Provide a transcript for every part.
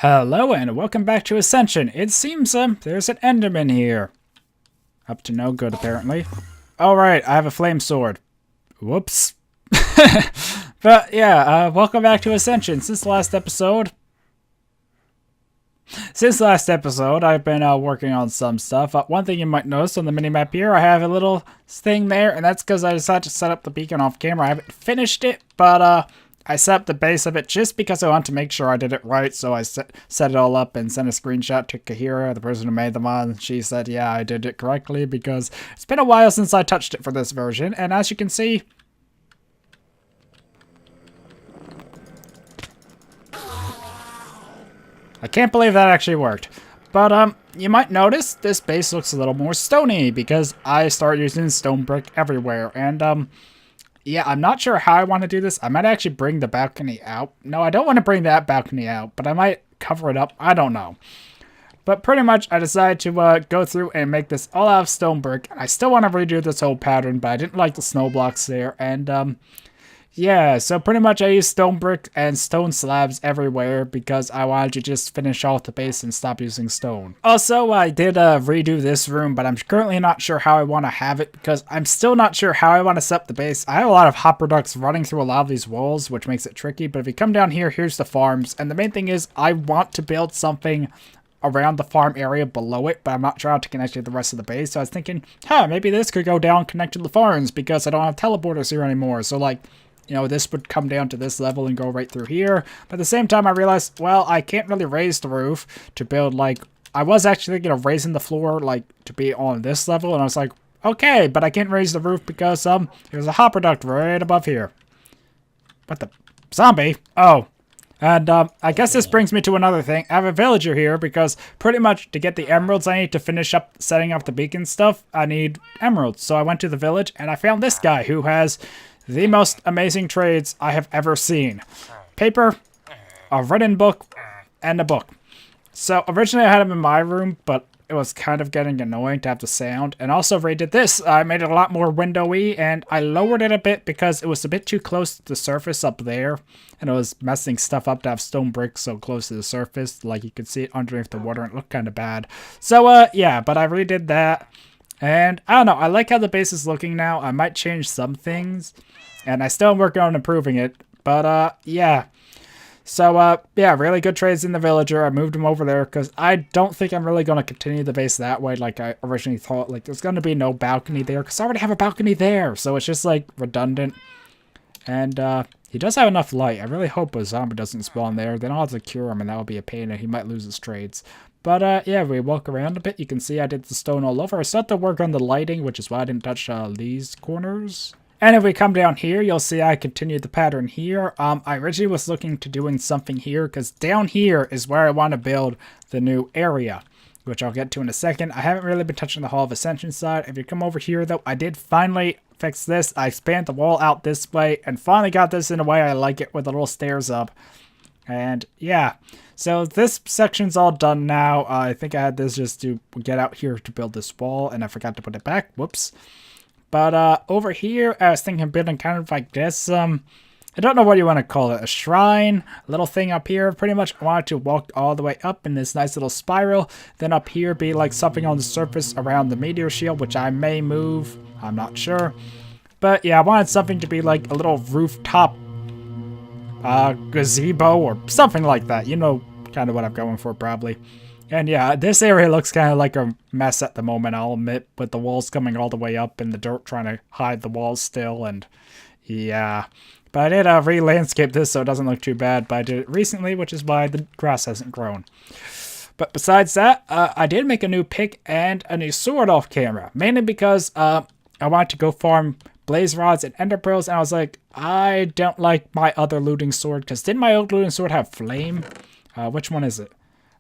Hello and welcome back to Ascension. It seems there's an Enderman here. Up to no good apparently. Alright, I have a flame sword. Whoops. But yeah, welcome back to Ascension. Since last episode, I've been working on some stuff. One thing you might notice on the minimap here, I have a little thing there, and that's because I decided to set up the beacon off camera. I haven't finished it, but I set up the base of it just because I want to make sure I did it right, so I set it all up and sent a screenshot to Kahira, the person who made the mod, and she said, yeah, I did it correctly because it's been a while since I touched it for this version, and as you can see, I can't believe that actually worked. But, you might notice this base looks a little more stony because I started using stone brick everywhere, and, yeah, I'm not sure how I want to do this. I might actually bring the balcony out. No, I don't want to bring that balcony out, but I might cover it up. I don't know. But pretty much, I decided to go through and make this all out of stone brick. I still want to redo this whole pattern, but I didn't like the snow blocks there. And, yeah, so pretty much I used stone brick and stone slabs everywhere because I wanted to just finish off the base and stop using stone. Also, I did redo this room, but I'm currently not sure how I want to have it because I'm still not sure how I want to set up the base. I have a lot of hopper ducks running through a lot of these walls, which makes it tricky, but if you come down here, here's the farms, and the main thing is I want to build something around the farm area below it, but I'm not sure how to connect it to the rest of the base, so I was thinking, maybe this could go down and connect to the farms because I don't have teleporters here anymore, so like, you know, this would come down to this level and go right through here. But at the same time, I realized, well, I can't really raise the roof to build, like... I was actually thinking of raising the floor, like, to be on this level. And I was like, okay, but I can't raise the roof because, there's a hopper duct right above here. What the... Zombie? Oh. And, I guess this brings me to another thing. I have a villager here because pretty much to get the emeralds I need to finish up setting up the beacon stuff, I need emeralds. So I went to the village and I found this guy who has... the most amazing trades I have ever seen. Paper, a written book, and a book. So originally I had him in my room, but it was kind of getting annoying to have the sound. And also redid this. I made it a lot more windowy, and I lowered it a bit because it was a bit too close to the surface up there. And it was messing stuff up to have stone bricks so close to the surface. Like you could see it underneath the water and it looked kind of bad. So yeah, but I redid that. And I don't know, I like how the base is looking now. I might change some things. And I still am working on improving it. But, yeah. So, yeah, really good trades in the villager. I moved him over there because I don't think I'm really going to continue the base that way like I originally thought. Like, there's going to be no balcony there because I already have a balcony there. So it's just, like, redundant. And, he does have enough light. I really hope a zombie doesn't spawn there. Then I'll have to cure him and that would be a pain and he might lose his trades. But, yeah, we walk around a bit. You can see I did the stone all over. I still have to work on the lighting, which is why I didn't touch these corners. And if we come down here, you'll see I continued the pattern here. I originally was looking to doing something here because down here is where I want to build the new area, which I'll get to in a second. I haven't really been touching the Hall of Ascension side. If you come over here, though, I did finally fix this. I expanded the wall out this way and finally got this in a way I like it with the little stairs up. And yeah, so this section's all done now. I think I had this just to get out here to build this wall and I forgot to put it back. Whoops. But over here, I was thinking of building kind of like this, I don't know what you want to call it, a shrine, a little thing up here. Pretty much I wanted to walk all the way up in this nice little spiral. Then up here be like something on the surface around the meteor shield, which I may move. I'm not sure. But yeah, I wanted something to be like a little rooftop gazebo or something like that. You know kind of what I'm going for probably. And yeah, this area looks kind of like a mess at the moment, I'll admit, with the walls coming all the way up and the dirt trying to hide the walls still, and yeah. But I did re-landscape this so it doesn't look too bad, but I did it recently, which is why the grass hasn't grown. But besides that, I did make a new pick and a new sword off camera, mainly because I wanted to go farm blaze rods and ender pearls, and I was like, I don't like my other looting sword, because didn't my old looting sword have flame? Which one is it?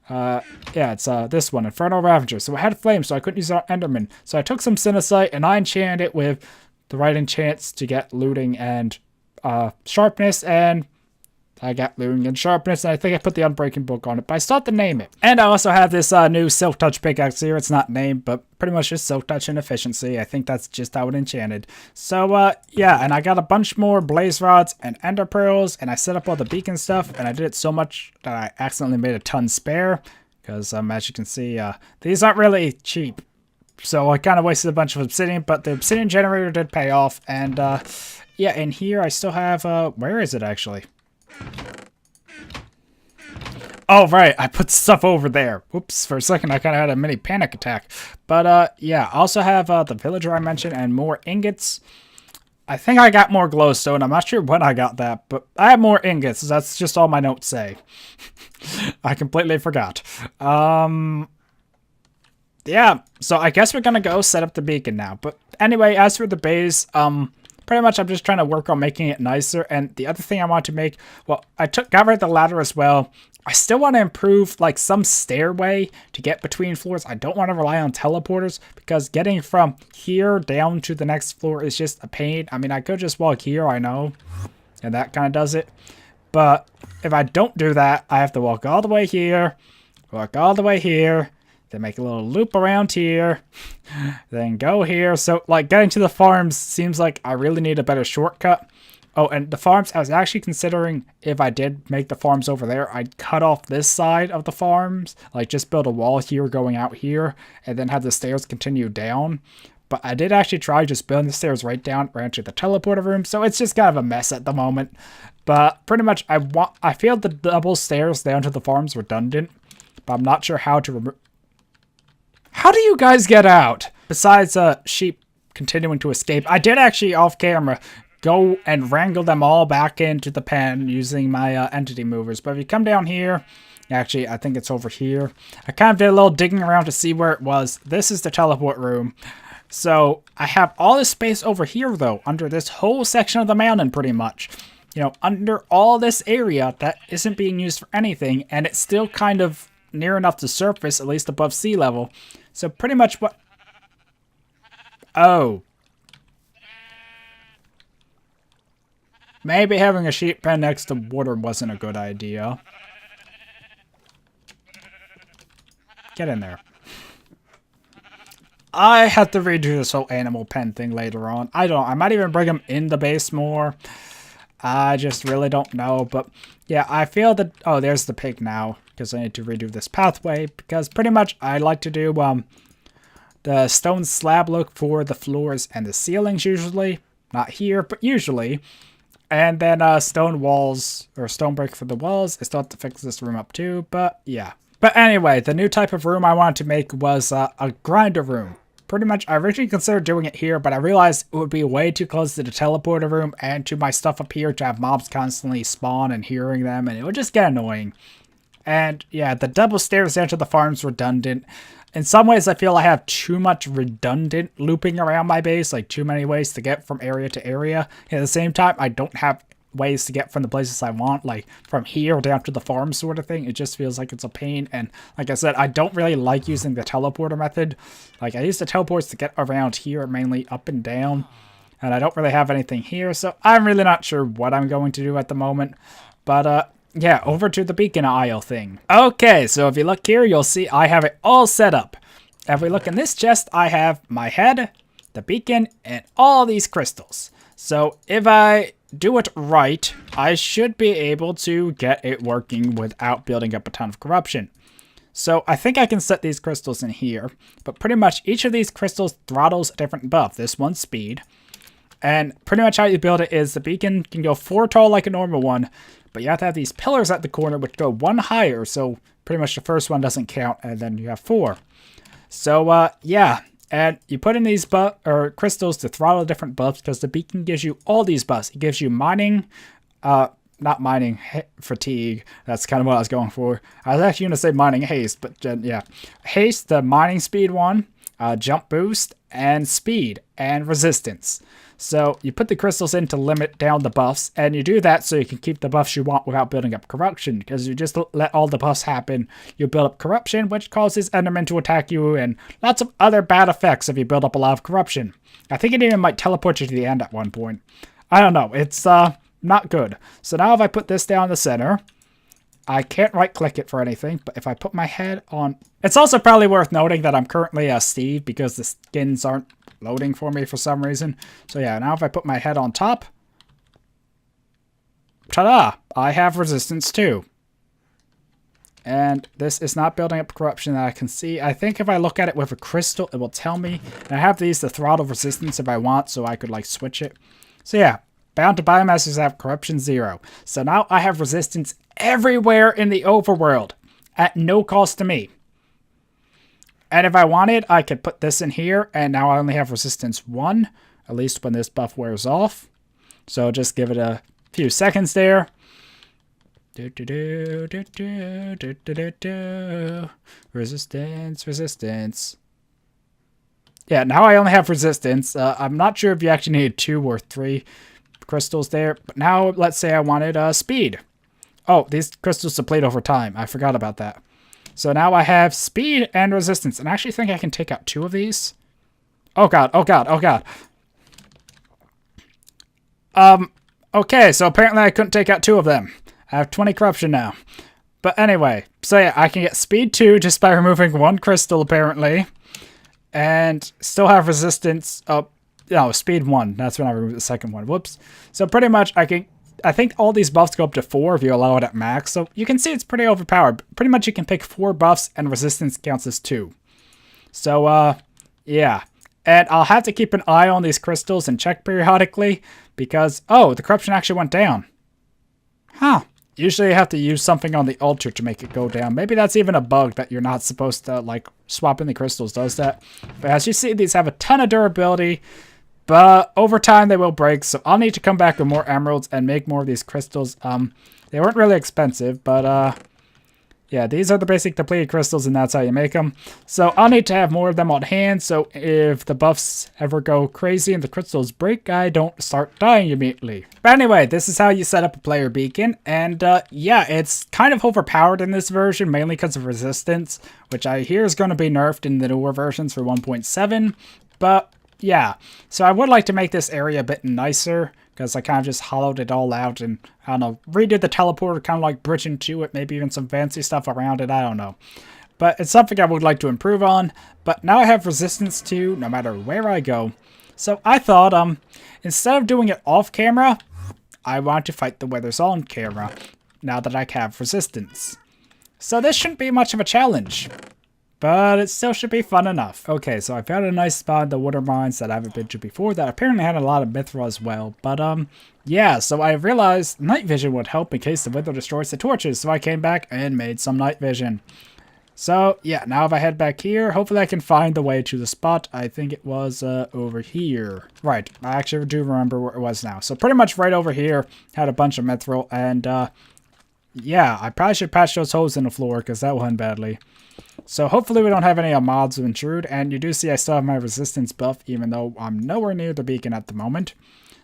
Yeah, it's this one, Infernal Ravager. So it had flame, so I couldn't use it on Enderman. So I took some Sinacite and I enchanted it with the right enchants to get looting and sharpness, and I got looting and sharpness, and I think I put the unbreaking book on it, but I still have to name it. And I also have this new silk touch pickaxe here. It's not named, but pretty much just silk touch and efficiency. I think that's just how it enchanted. So yeah, and I got a bunch more blaze rods and ender pearls, and I set up all the beacon stuff, and I did it so much that I accidentally made a ton spare, because as you can see, these aren't really cheap. So I kind of wasted a bunch of obsidian, but the obsidian generator did pay off, and yeah, in here I still have, where is it actually? Oh, right, I put stuff over there. Whoops, for a second I kind of had a mini panic attack. But, yeah, I also have the villager I mentioned and more ingots. I think I got more glowstone. I'm not sure when I got that, but I have more ingots. That's just all my notes say. I completely forgot. Yeah, so I guess we're gonna go set up the beacon now. But anyway, as for the base, pretty much I'm just trying to work on making it nicer. And the other thing I want to make, well, got rid of the ladder as well. I still want to improve like some stairway to get between floors. I don't want to rely on teleporters because getting from here down to the next floor is just a pain. I mean, I could just walk here, I know, and that kind of does it. But if I don't do that, I have to walk all the way here, walk all the way here, then make a little loop around here, then go here. So like getting to the farms seems like I really need a better shortcut. Oh, and the farms, I was actually considering if I did make the farms over there, I'd cut off this side of the farms, like just build a wall here going out here, and then have the stairs continue down. But I did actually try just building the stairs right down, right to the teleporter room, so it's just kind of a mess at the moment. But pretty much, I feel the double stairs down to the farms redundant, but I'm not sure how to remove. How do you guys get out? Besides sheep continuing to escape, I did actually off camera go and wrangle them all back into the pen using my entity movers. But if you come down here, actually I think it's over here. I kind of did a little digging around to see where it was. This is the teleport room. So I have all this space over here though, under this whole section of the mountain pretty much. You know, under all this area that isn't being used for anything, and it's still kind of near enough to surface, at least above sea level. So pretty much what... Oh. Maybe having a sheep pen next to water wasn't a good idea. Get in there. I have to redo this whole animal pen thing later on. I might even bring them in the base more. I just really don't know. But yeah, I feel that... Oh, there's the pig now. Because I need to redo this pathway. Because pretty much I like to do the stone slab look for the floors and the ceilings usually. Not here, but usually. And then stone walls, or stone brick for the walls. I still have to fix this room up too, but yeah. But anyway, the new type of room I wanted to make was a grinder room. Pretty much, I originally considered doing it here, but I realized it would be way too close to the teleporter room and to my stuff up here to have mobs constantly spawn and hearing them, and it would just get annoying. And yeah, the double stairs down to the farm's redundant. In some ways, I feel I have too much redundant looping around my base, like too many ways to get from area to area. At the same time, I don't have ways to get from the places I want, like from here down to the farm sort of thing. It just feels like it's a pain. And like I said, I don't really like using the teleporter method. Like I use the teleports to get around here, mainly up and down. And I don't really have anything here, so I'm really not sure what I'm going to do at the moment. But yeah, over to the beacon aisle thing. Okay, so if you look here, you'll see I have it all set up. If we look in this chest, I have my head, the beacon, and all these crystals. So if I do it right, I should be able to get it working without building up a ton of corruption. So I think I can set these crystals in here, but pretty much each of these crystals throttles a different buff. This one's speed. And pretty much how you build it is the beacon can go 4 tall like a normal one, but you have to have these pillars at the corner which go 1 higher, so pretty much the first one doesn't count, and then you have 4. So, yeah, and you put in these crystals to throttle different buffs, because the beacon gives you all these buffs. It gives you mining, not mining fatigue, that's kind of what I was going for. I was actually going to say mining haste, but yeah. Haste, the mining speed one, jump boost, and speed, and resistance. So you put the crystals in to limit down the buffs, and you do that so you can keep the buffs you want without building up corruption, because you just let all the buffs happen. You build up corruption, which causes Endermen to attack you, and lots of other bad effects if you build up a lot of corruption. I think it even might teleport you to the end at one point. I don't know, it's not good. So now if I put this down the center, I can't right-click it for anything, but if I put my head on... It's also probably worth noting that I'm currently Steve because the skins aren't loading for me for some reason. So yeah, now if I put my head on top, ta-da! I have resistance too. And this is not building up corruption that I can see. I think if I look at it with a crystal, it will tell me. And I have these to throttle resistance if I want, so I could like switch it. So yeah, bound to biomasses have corruption 0. So now I have resistance everywhere in the overworld at no cost to me. And if I wanted, I could put this in here, and now I only have resistance 1, at least when this buff wears off. So just give it a few seconds there. Resistance, resistance. Yeah, now I only have resistance. I'm not sure if you actually need 2 or 3 crystals there, but now let's say I wanted speed. Oh, these crystals deplete over time. I forgot about that. So now I have speed and resistance, and I actually think I can take out 2 of these. Oh god, oh god, oh god. Okay, so apparently I couldn't take out 2 of them. I have 20 corruption now. But anyway, so yeah, I can get speed 2 just by removing 1 crystal apparently. And still have resistance. Oh, no, speed 1. That's when I removed the second one. Whoops. So pretty much I think all these buffs go up to 4 if you allow it at max. So you can see it's pretty overpowered. Pretty much you can pick 4 buffs and resistance counts as 2. So, yeah. And I'll have to keep an eye on these crystals and check periodically because, oh, the corruption actually went down. Huh. Usually you have to use something on the altar to make it go down. Maybe that's even a bug that you're not supposed to, like, swapping the crystals does that. But as you see, these have a ton of durability, but over time they will break, so I'll need to come back with more emeralds and make more of these crystals. They weren't really expensive, but, yeah, these are the basic depleted crystals, and that's how you make them. So I'll need to have more of them on hand, so if the buffs ever go crazy and the crystals break, I don't start dying immediately. But anyway, this is how you set up a player beacon, and yeah, it's kind of overpowered in this version, mainly because of resistance, which I hear is going to be nerfed in the newer versions for 1.7, but yeah. So I would like to make this area a bit nicer, because I kind of just hollowed it all out and, I don't know, redid the teleporter, kind of like bridge into it, maybe even some fancy stuff around it, I don't know. But it's something I would like to improve on, but now I have resistance to no matter where I go. So I thought, instead of doing it off camera, I want to fight the withers on camera, now that I have resistance. So this shouldn't be much of a challenge. But it still should be fun enough. Okay, so I found a nice spot in the water mines that I haven't been to before that apparently had a lot of mithril as well. But, yeah, so I realized night vision would help in case the wither destroys the torches. So I came back and made some night vision. So, yeah, now if I head back here, hopefully I can find the way to the spot. I think it was, over here. Right, I actually do remember where it was now. So pretty much right over here had a bunch of mithril. And, yeah, I probably should patch those holes in the floor because that will end badly. So hopefully we don't have any mods of intrude, and you do see I still have my resistance buff, even though I'm nowhere near the beacon at the moment.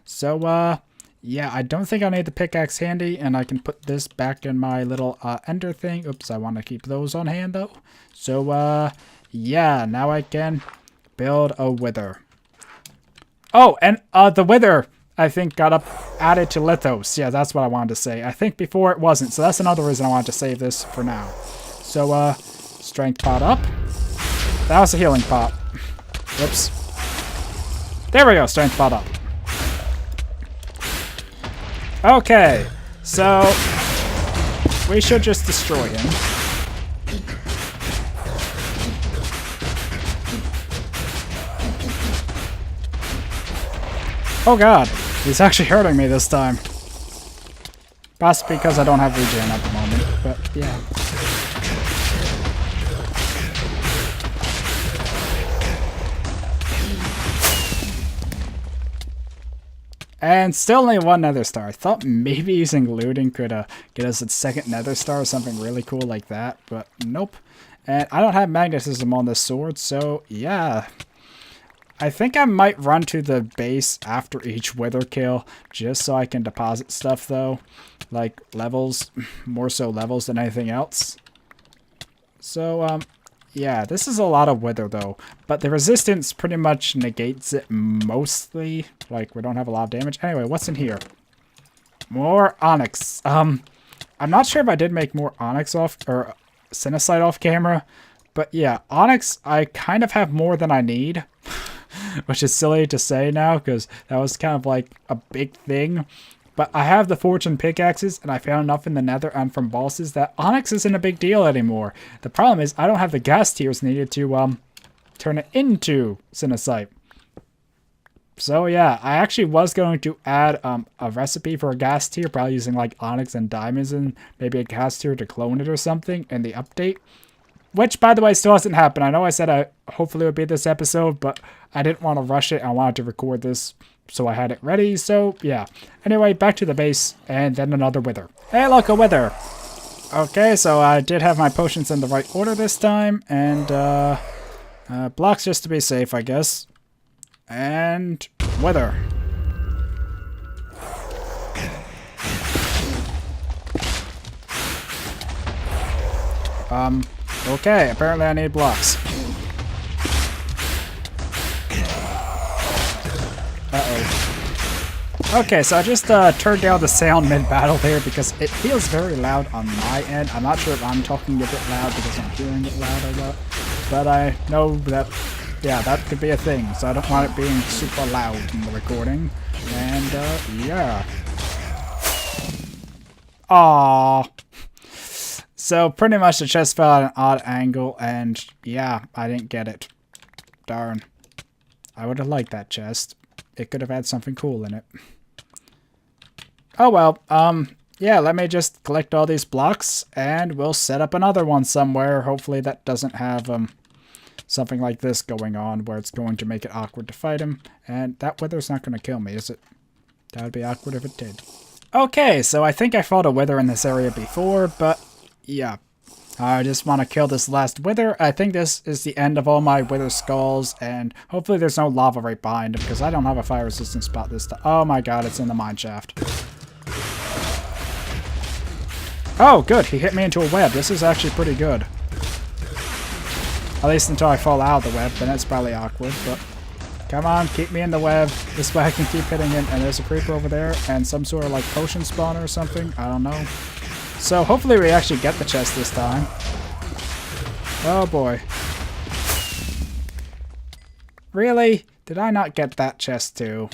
So, yeah, I don't think I need the pickaxe handy, and I can put this back in my little ender thing. Oops, I want to keep those on hand, though. So, yeah, now I can build a wither. Oh, and the wither, I think, got added to Lithos. Yeah, that's what I wanted to say. I think before it wasn't, so that's another reason I wanted to save this for now. So, strength pot up. That was a healing pot. Whoops. There we go, strength pot up. Okay, so we should just destroy him. Oh god, he's actually hurting me this time. Possibly because I don't have regen at the moment, but yeah. And still only 1 nether star. I thought maybe using looting could get us a second nether star or something really cool like that, but nope. And I don't have magnetism on this sword, so yeah. I think I might run to the base after each wither kill, just so I can deposit stuff though. Like levels, more so levels than anything else. So, yeah, this is a lot of wither though, but the resistance pretty much negates it mostly. Like, we don't have a lot of damage. Anyway, what's in here? more onyx. I'm not sure if I did make more onyx off, or Sinusite off camera. But yeah, onyx, I kind of have more than I need. Which is silly to say now, because that was kind of like a big thing. But I have the fortune pickaxes, and I found enough in the nether and from bosses that onyx isn't a big deal anymore. The problem is I don't have the gas tiers needed to turn it into Sinusite. So yeah, I actually was going to add a recipe for a gas tier, probably using like onyx and diamonds and maybe a gas tier to clone it or something in the update. Which, by the way, still hasn't happened. I know I said hopefully it would be this episode, but I didn't want to rush it. I wanted to record this, so I had it ready. So, yeah. Anyway, back to the base, and then another wither. Hey, look, a wither! Okay, so I did have my potions in the right order this time, and blocks just to be safe, I guess. And wither. Okay, apparently I need blocks. Uh-oh. Okay, so I just turned down the sound mid-battle there because it feels very loud on my end. I'm not sure if I'm talking a bit loud because I'm hearing it loud or not. But I know that, yeah, that could be a thing. So I don't want it being super loud in the recording. And, yeah. Aww. So pretty much the chest fell at an odd angle, and yeah, I didn't get it. Darn. I would have liked that chest. It could have had something cool in it. Oh well, yeah, let me just collect all these blocks, and we'll set up another one somewhere. Hopefully that doesn't have something like this going on, where it's going to make it awkward to fight him. And that wither's not going to kill me, is it? That would be awkward if it did. Okay, so I think I fought a wither in this area before, but yeah, I just want to kill this last wither. I think this is the end of all my wither skulls, and hopefully there's no lava right behind him, because I don't have a fire resistant spot this time. Oh my god, it's in the mine shaft. Oh, good, he hit me into a web. This is actually pretty good. At least until I fall out of the web, then it's probably awkward, but come on, keep me in the web. This way I can keep hitting it, and there's a creeper over there, and some sort of like potion spawner or something. I don't know. So hopefully we actually get the chest this time. Oh boy. Really? Did I not get that chest too?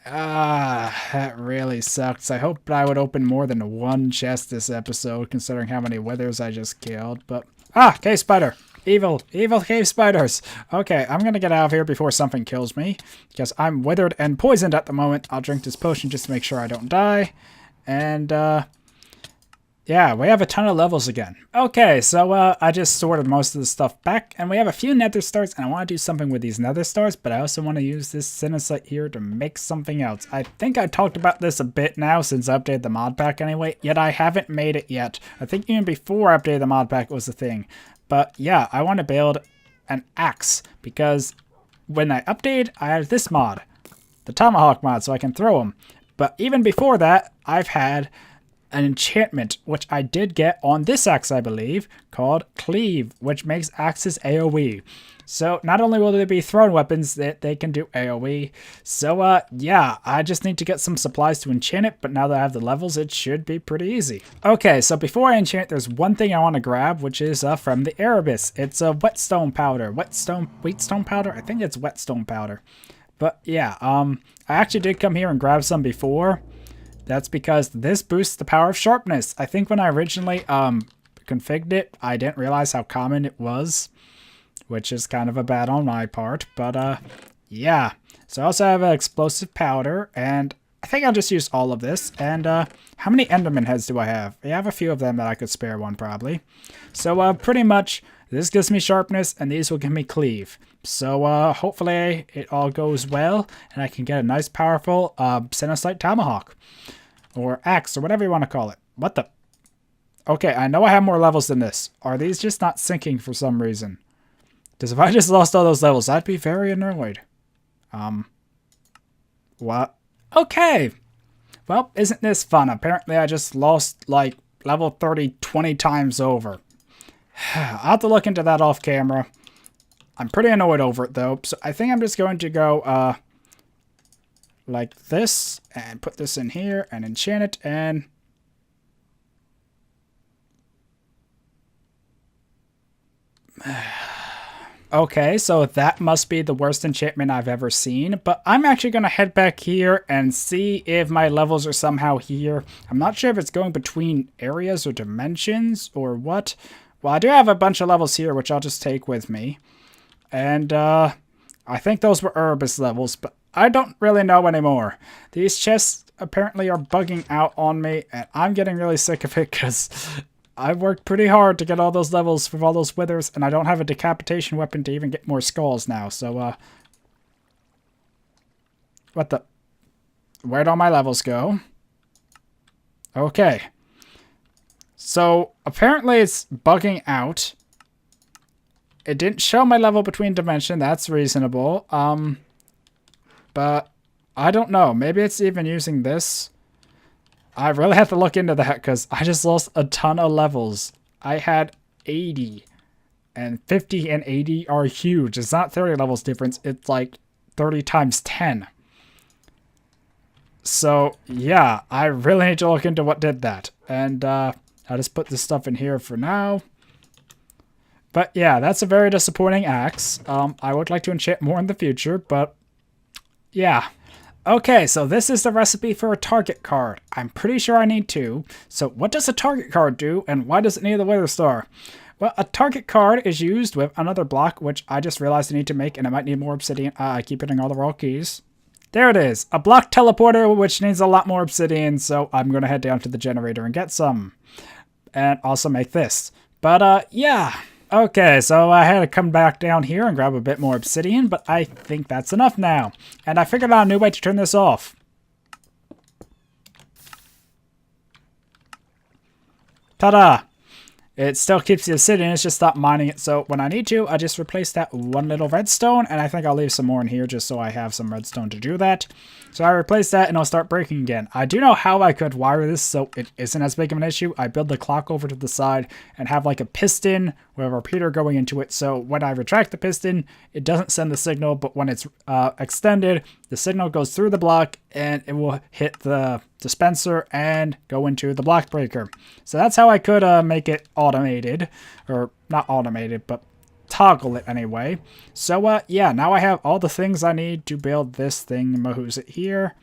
Ah, that really sucks. I hoped I would open more than one chest this episode, considering how many withers I just killed, but... Ah, cave spider! Evil cave spiders! Okay, I'm gonna get out of here before something kills me, because I'm withered and poisoned at the moment. I'll drink this potion just to make sure I don't die. And, yeah, we have a ton of levels again. Okay, so I just sorted most of the stuff back, and we have a few nether stars, and I want to do something with these nether stars, but I also want to use this Sinusite here to make something else. I think I talked about this a bit now since I updated the mod pack anyway, yet I haven't made it yet. I think even before I updated the mod pack it was a thing. But yeah, I want to build an axe, because when I updated, I had this mod, the Tomahawk mod, so I can throw them. But even before that, I've had an enchantment, which I did get on this axe, I believe, called Cleave, which makes axes AoE. So not only will there be thrown weapons, that they can do AoE. So yeah, I just need to get some supplies to enchant it, but now that I have the levels, it should be pretty easy. Okay, so before I enchant, there's one thing I want to grab, which is from the Erebus. It's a whetstone powder. Wheatstone powder? I think it's whetstone powder. But yeah, I actually did come here and grab some before. That's because this boosts the power of sharpness. I think when I originally configured it, I didn't realize how common it was, which is kind of a bad on my part. But yeah. So I also have an explosive powder, and I think I'll just use all of this. And how many Enderman heads do I have? I have a few of them that I could spare one probably. So pretty much this gives me sharpness, and these will give me cleave. So hopefully it all goes well, and I can get a nice powerful Sinusite Tomahawk. Or axe, or whatever you want to call it. What the? Okay, I know I have more levels than this. Are these just not syncing for some reason? Because if I just lost all those levels, I'd be very annoyed. What? Okay. Well, isn't this fun? Apparently I just lost, like, level 30 20 times over. I'll have to look into that off camera. I'm pretty annoyed over it, though. So I think I'm just going to go, like this, and put this in here, and enchant it, and... Okay, so that must be the worst enchantment I've ever seen, but I'm actually going to head back here and see if my levels are somehow here. I'm not sure if it's going between areas or dimensions or what. Well, I do have a bunch of levels here, which I'll just take with me. And, I think those were Erebus levels, but I don't really know anymore. These chests apparently are bugging out on me, and I'm getting really sick of it because I worked pretty hard to get all those levels for all those withers, and I don't have a decapitation weapon to even get more skulls now, so, what the... Where'd all my levels go? Okay. So, apparently it's bugging out. It didn't show my level between dimension, that's reasonable, but I don't know, maybe it's even using this. I really have to look into that because I just lost a ton of levels. I had 80, and 50 and 80 are huge. It's not 30 levels difference, it's like 30 times 10. So, yeah, I really need to look into what did that. And I'll just put this stuff in here for now. But yeah, that's a very disappointing axe. I would like to enchant more in the future, but yeah. Okay, so this is the recipe for a target card. I'm pretty sure I need two. So what does a target card do, and why does it need the Wither Star? Well, a target card is used with another block, which I just realized I need to make, and I might need more obsidian. I keep hitting all the raw keys. There it is, a block teleporter, which needs a lot more obsidian, so I'm going to head down to the generator and get some. And also make this. But, yeah. Okay, so I had to come back down here and grab a bit more obsidian, but I think that's enough now. And I figured out a new way to turn this off. Ta-da! It still keeps the obsidian, it's just stopped mining it, so when I need to, I just replace that one little redstone, and I think I'll leave some more in here just so I have some redstone to do that. So I replace that, and I'll start breaking again. I do know how I could wire this so it isn't as big of an issue. I build the clock over to the side and have like a piston with a repeater going into it, so when I retract the piston, it doesn't send the signal, but when it's extended, the signal goes through the block, and it will hit the dispenser and go into the block breaker. So that's how I could make it automated, or not automated, but toggle it anyway. So yeah, now I have all the things I need to build this thing. Who's it here?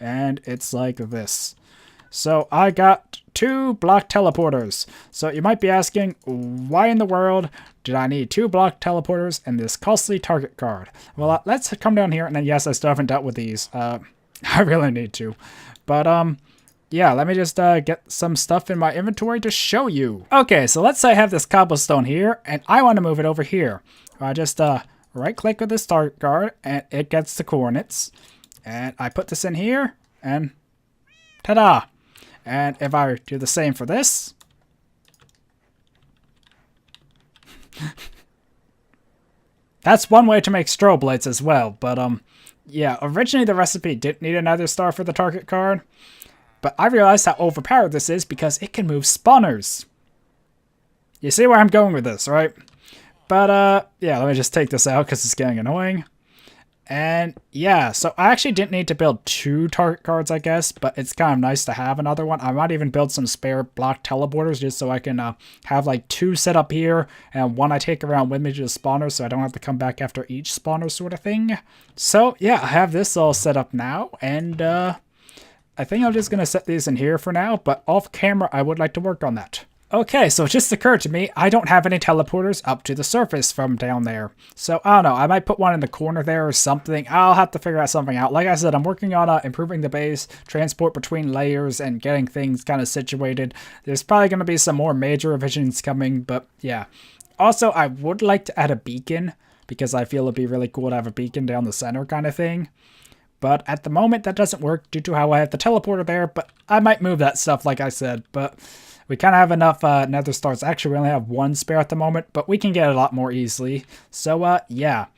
And it's like this. So I got 2 block teleporters. So you might be asking, why in the world did I need 2 block teleporters and this costly target card? Well, let's come down here, and then yes, I still haven't dealt with these. I really need to. But, yeah, let me just get some stuff in my inventory to show you. Okay, so let's say I have this cobblestone here, and I want to move it over here. I just right-click with this target card, and it gets the coordinates. And I put this in here, and ta-da! And if I do the same for this... That's one way to make strobe lights as well, but, yeah, originally the recipe didn't need another star for the target card, but I realized how overpowered this is because it can move spawners. You see where I'm going with this, right? But, yeah, let me just take this out because it's getting annoying. And, yeah, so I actually didn't need to build 2 target cards, I guess, but it's kind of nice to have another one. I might even build some spare block teleporters just so I can have, like, 2 set up here, and 1 I take around with me to the spawner so I don't have to come back after each spawner sort of thing. So, yeah, I have this all set up now, and, I think I'm just going to set these in here for now, but off camera, I would like to work on that. Okay, so it just occurred to me, I don't have any teleporters up to the surface from down there. So, I don't know, I might put one in the corner there or something. I'll have to figure out something out. Like I said, I'm working on improving the base, transport between layers, and getting things kind of situated. There's probably going to be some more major revisions coming, but yeah. Also, I would like to add a beacon, because I feel it'd be really cool to have a beacon down the center kind of thing. But at the moment, that doesn't work due to how I have the teleporter there, but I might move that stuff, like I said, but... We kind of have enough nether stars. Actually, we only have 1 spare at the moment, but we can get a lot more easily. So, yeah.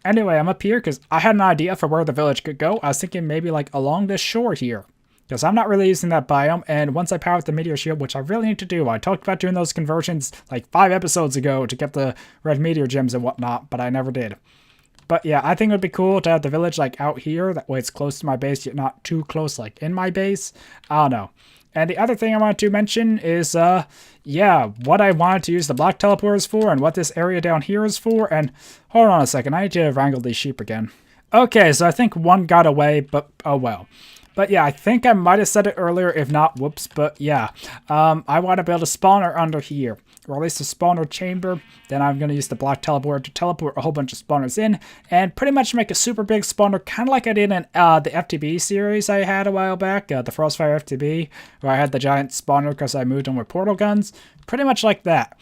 Anyway, I'm up here because I had an idea for where the village could go. I was thinking maybe, like, along this shore here. Because I'm not really using that biome, and once I power up the meteor shield, which I really need to do, I talked about doing those conversions, like, 5 episodes ago to get the red meteor gems and whatnot, but I never did. But yeah, I think it would be cool to have the village like out here. That way it's close to my base, yet not too close like in my base. I don't know. And the other thing I wanted to mention is, yeah, what I wanted to use the block teleporters for and what this area down here is for. And hold on a second, I need to wrangle these sheep again. Okay, so I think one got away, but oh well. But yeah, I think I might have said it earlier, if not, whoops. But yeah, I want to build a spawner under here, or at least a spawner chamber. Then I'm going to use the block teleporter to teleport a whole bunch of spawners in, and pretty much make a super big spawner, kind of like I did in the FTB series I had a while back, the Frostfire FTB, where I had the giant spawner because I moved them with portal guns. Pretty much like that.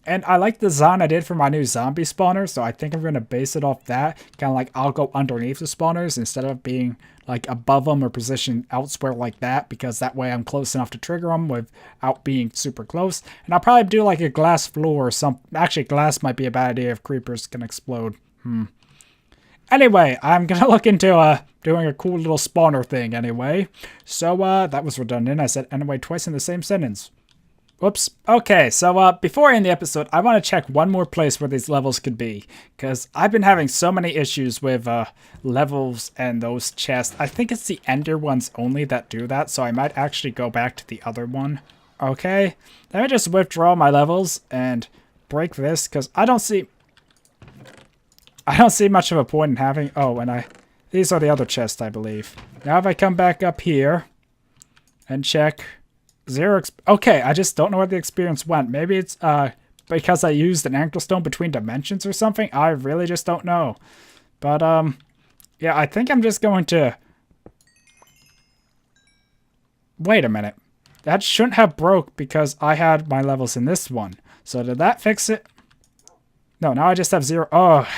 And I like the design I did for my new zombie spawner, so I think I'm going to base it off that. Kind of like I'll go underneath the spawners instead of being like above them or positioned elsewhere like that, because that way I'm close enough to trigger them without being super close. And I'll probably do like a glass floor or something. Actually, glass might be a bad idea if creepers can explode. Anyway, I'm going to look into doing a cool little spawner thing anyway. So that was redundant. I said anyway twice in the same sentence. Whoops. Okay, so before I end the episode, I want to check one more place where these levels could be, because I've been having so many issues with levels and those chests. I think it's the ender ones only that do that, so I might actually go back to the other one. Okay, let me just withdraw my levels and break this, because I don't see much of a point in having... Oh, and these are the other chests, I believe. Now if I come back up here and check... Okay, I just don't know where the experience went. Maybe it's because I used an ankle stone between dimensions or something. I really just don't know. But yeah, I think I'm just going to... Wait a minute. That shouldn't have broke because I had my levels in this one. So did that fix it? No, now I just have 0. Oh.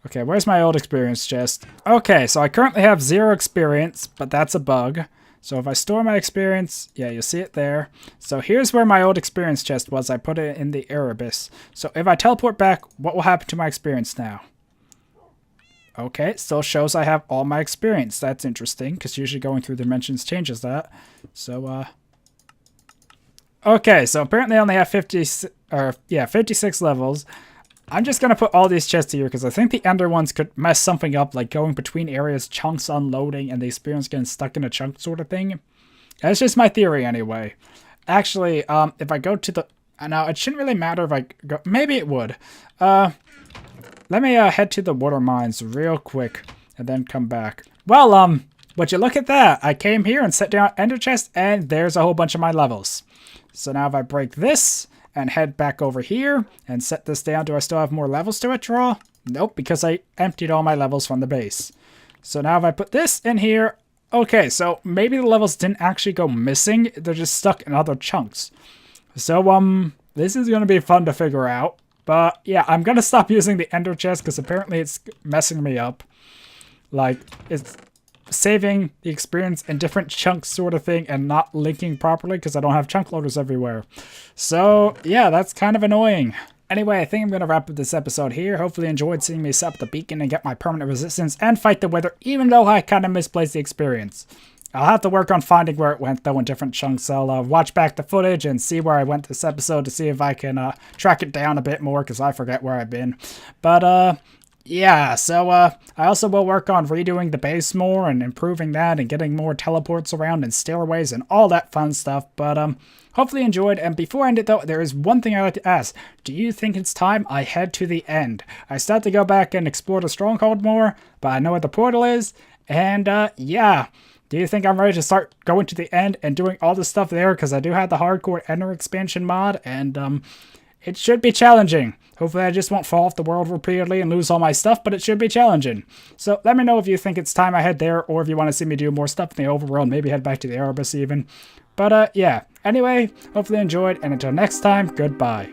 Okay, where's my old experience chest? Okay, so I currently have 0 experience, but that's a bug. So if I store my experience, yeah, you'll see it there. So here's where my old experience chest was. I put it in the Erebus. So if I teleport back, what will happen to my experience now? Okay, it still shows I have all my experience. That's interesting, because usually going through dimensions changes that. So, okay, so apparently I only have 56 levels. I'm just going to put all these chests here because I think the ender ones could mess something up, like going between areas, chunks unloading, and the experience getting stuck in a chunk sort of thing. That's just my theory anyway. Actually, if I go to the... Now, it shouldn't really matter if I go... Maybe it would. Let me head to the water mines real quick and then come back. Well, would you look at that? I came here and set down ender chest, and there's a whole bunch of my levels. So now if I break this... and head back over here and set this down. Do I still have more levels to withdraw? Nope, because I emptied all my levels from the base. So now if I put this in here, okay, so maybe the levels didn't actually go missing. They're just stuck in other chunks. So, this is going to be fun to figure out. But yeah, I'm going to stop using the ender chest because apparently it's messing me up. Like, it's saving the experience in different chunks sort of thing and not linking properly because I don't have chunk loaders everywhere. So yeah, that's kind of annoying. Anyway, I think I'm going to wrap up this episode here. Hopefully you enjoyed seeing me set up the beacon and get my permanent resistance and fight the wither, even though I kind of misplaced the experience. I'll have to work on finding where it went though in different chunks. I'll watch back the footage and see where I went this episode to see if I can track it down a bit more because I forget where I've been. But yeah, so I also will work on redoing the base more and improving that and getting more teleports around and stairways and all that fun stuff. But hopefully you enjoyed. And before I end it though, there is one thing I'd like to ask. Do you think it's time I head to the end? I still have to go back and explore the stronghold more, but I know where the portal is. And yeah, do you think I'm ready to start going to the end and doing all this stuff there? Because I do have the hardcore ender expansion mod and it should be challenging. Hopefully I just won't fall off the world repeatedly and lose all my stuff, but it should be challenging. So let me know if you think it's time I head there, or if you want to see me do more stuff in the overworld, maybe head back to the Erebus even. But yeah, anyway, hopefully you enjoyed, and until next time, goodbye.